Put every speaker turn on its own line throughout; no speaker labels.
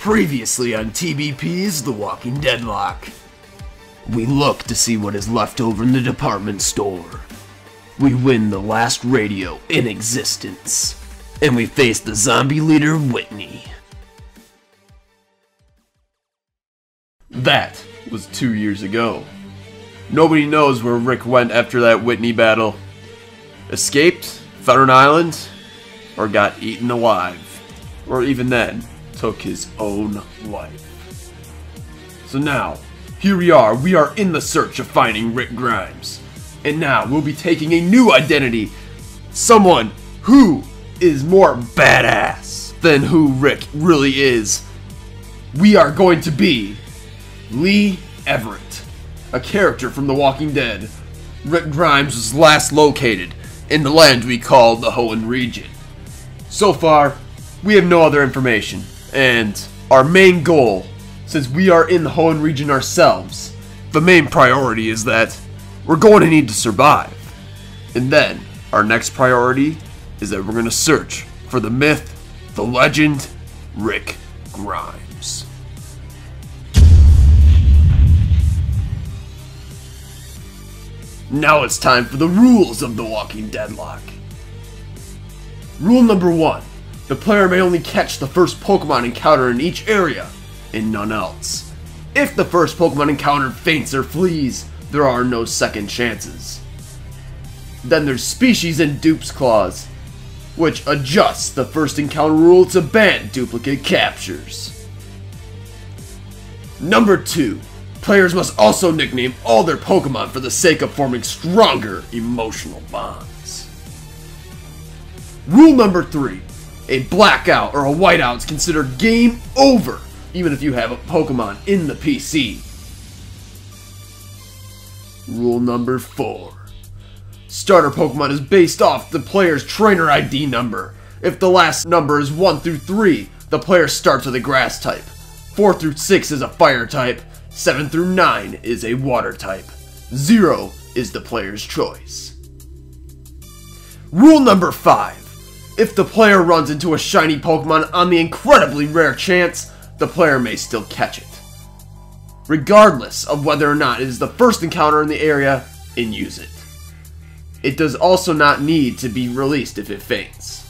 Previously on TBP's The Walking Deadlocke. We look to see what is left over in the department store. We win the last radio in existence. And we face the zombie leader, Whitney. That was 2 years ago. Nobody knows where Rick went after that Whitney battle. Escaped, found an island, or got eaten alive. Or even then, took his own life. So now, here we are in the search of finding Rick Grimes. And now we'll be taking a new identity. Someone who is more badass than who Rick really is. We are going to be Lee Everett, a character from The Walking Dead. Rick Grimes was last located in the land we call the Hoenn region. So far, we have no other information, and our main goal, since we are in the Hoenn region ourselves, the main priority is that we're going to need to survive. And then, our next priority is that we're going to search for the myth, the legend, Rick Grimes. Now it's time for the rules of The Walking Deadlocke. Rule number 1. The player may only catch the first Pokemon encountered in each area, and none else. If the first Pokemon encountered faints or flees, there are no second chances. Then there's Species and Dupes Clause, which adjusts the first encounter rule to ban duplicate captures. Number 2. Players must also nickname all their Pokemon for the sake of forming stronger emotional bonds. Rule number 3. A blackout or a whiteout is considered game over, even if you have a Pokemon in the PC. Rule number 4. Starter Pokemon is based off the player's trainer ID number. If the last number is 1 through 3, the player starts with a grass type. 4 through 6 is a fire type. 7 through 9 is a water type. 0 is the player's choice. Rule number 5. If the player runs into a shiny Pokemon on the incredibly rare chance, the player may still catch it, regardless of whether or not it is the first encounter in the area, and use it. It does also not need to be released if it faints.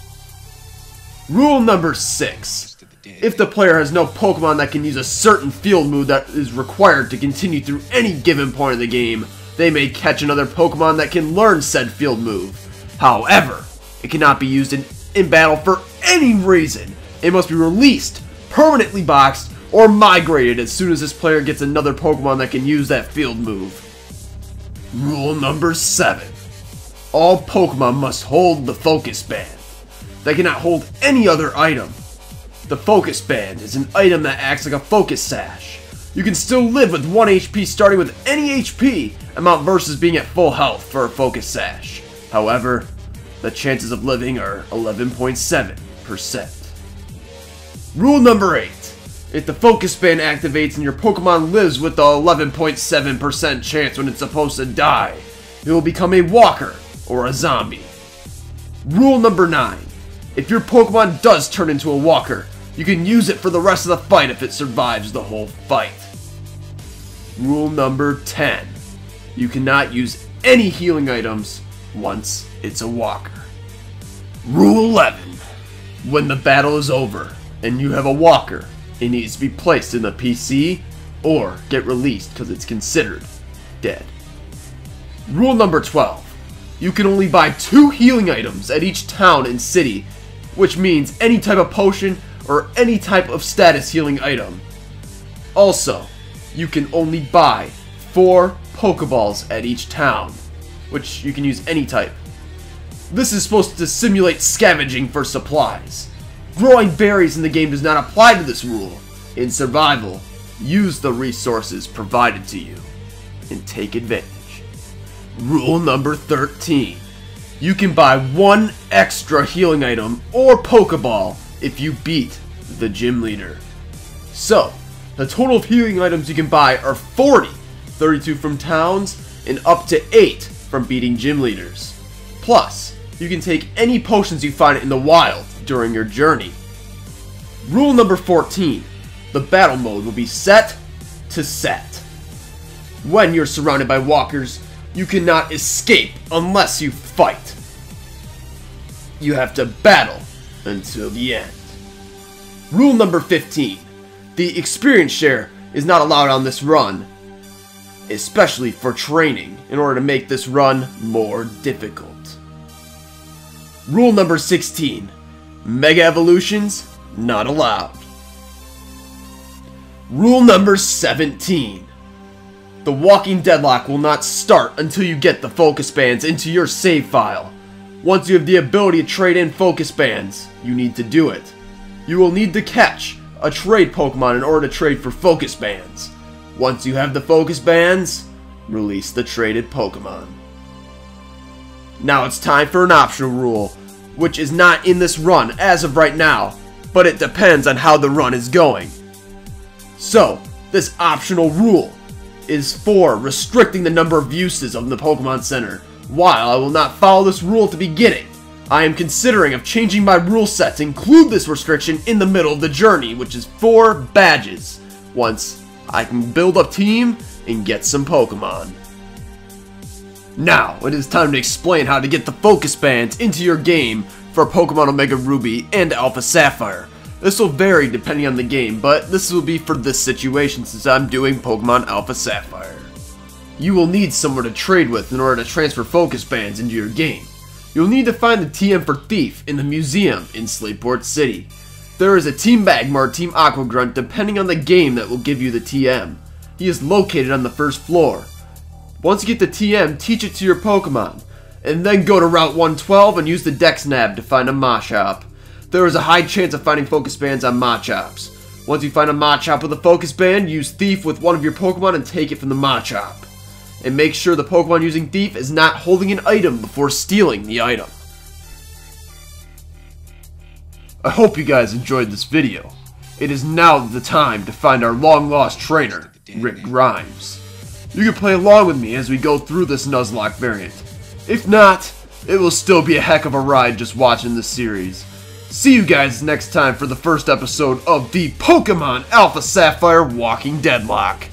Rule number 6. If the player has no Pokemon that can use a certain field move that is required to continue through any given point of the game, they may catch another Pokemon that can learn said field move. However, it cannot be used in battle for any reason. It must be released, permanently boxed, or migrated as soon as this player gets another Pokemon that can use that field move. Rule number 7. All Pokemon must hold the Focus Band. They cannot hold any other item. The Focus Band is an item that acts like a focus sash. You can still live with 1 HP starting with any HP amount versus being at full health for a focus sash. However, the chances of living are 11.7%. Rule number 8. If the Focus Band activates and your Pokemon lives with the 11.7% chance when it's supposed to die, it will become a walker or a zombie. Rule number 9. If your Pokemon does turn into a walker, you can use it for the rest of the fight if it survives the whole fight. Rule number 10. You cannot use any healing items once it's a walker. Rule 11. When the battle is over and you have a walker, it needs to be placed in the PC or get released because it's considered dead. Rule number 12. You can only buy 2 healing items at each town and city, which means any type of potion or any type of status healing item. Also, you can only buy 4 Pokeballs at each town, which you can use any type. This is supposed to simulate scavenging for supplies. Growing berries in the game does not apply to this rule. In survival, use the resources provided to you and take advantage. Rule number 13. You can buy 1 extra healing item or Pokeball if you beat the gym leader. So, the total of healing items you can buy are 40, 32 from towns, and up to 8 from beating gym leaders. Plus, you can take any potions you find in the wild during your journey. Rule number 14. the battle mode will be set to set. When you're surrounded by walkers, you cannot escape unless you fight. You have to battle until the end. Rule number 15. The experience share is not allowed on this run, especially for training, in order to make this run more difficult. Rule number 16. Mega evolutions not allowed. Rule number 17. The Walking Deadlocke will not start until you get the focus bands into your save file. Once you have the ability to trade in focus bands, you need to do it. You will need to catch a trade Pokemon in order to trade for focus bands. Once you have the focus bands, release the traded Pokemon. Now it's time for an optional rule, which is not in this run as of right now, but it depends on how the run is going. So, this optional rule is for restricting the number of uses of the Pokemon Center. While I will not follow this rule at the beginning, I am considering of changing my rule set to include this restriction in the middle of the journey, which is 4 badges, once I can build a team and get some Pokemon. Now, it is time to explain how to get the focus bands into your game for Pokemon Omega Ruby and Alpha Sapphire. This will vary depending on the game, but this will be for this situation since I'm doing Pokemon Alpha Sapphire. You will need someone to trade with in order to transfer focus bands into your game. You'll need to find the TM for Thief in the museum in Slateport City. There is a Team Magmar or Team Aqua Grunt depending on the game that will give you the TM. He is located on the first floor. Once you get the TM, teach it to your Pokemon, and then go to Route 112 and use the Dex Nab to find a Machop. There is a high chance of finding focus bands on Machops. Once you find a Machop with a focus band, use Thief with one of your Pokemon and take it from the Machop. And make sure the Pokemon using Thief is not holding an item before stealing the item. I hope you guys enjoyed this video. It is now the time to find our long-lost trainer, Rick Grimes. You can play along with me as we go through this Nuzlocke variant. If not, it will still be a heck of a ride just watching this series. See you guys next time for the first episode of the Pokemon Alpha Sapphire Walking Deadlocke.